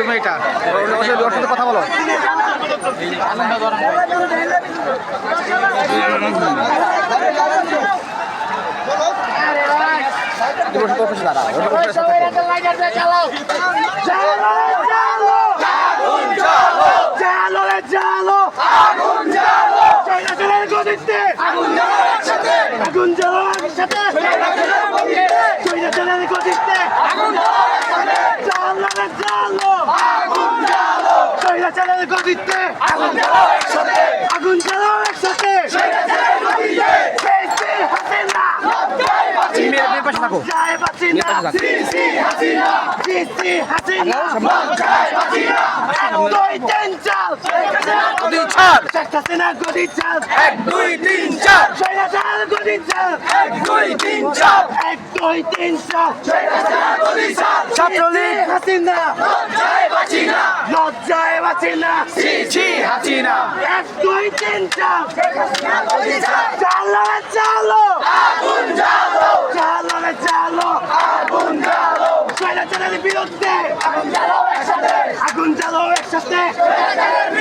মেয়েটা ওর সাথে কথা বলো। ছাত্রলীগ হাসিনা লজ্জায় বাঁচি না, হাসিনা 1 2 3 4 চালো চালো আগুন জ্বালো, চালো রে চালো আগুন জ্বালো, স্বৈরাচারের বিরুদ্ধে আগুন জ্বালো একসাথে, আগুন জ্বালো একসাথে।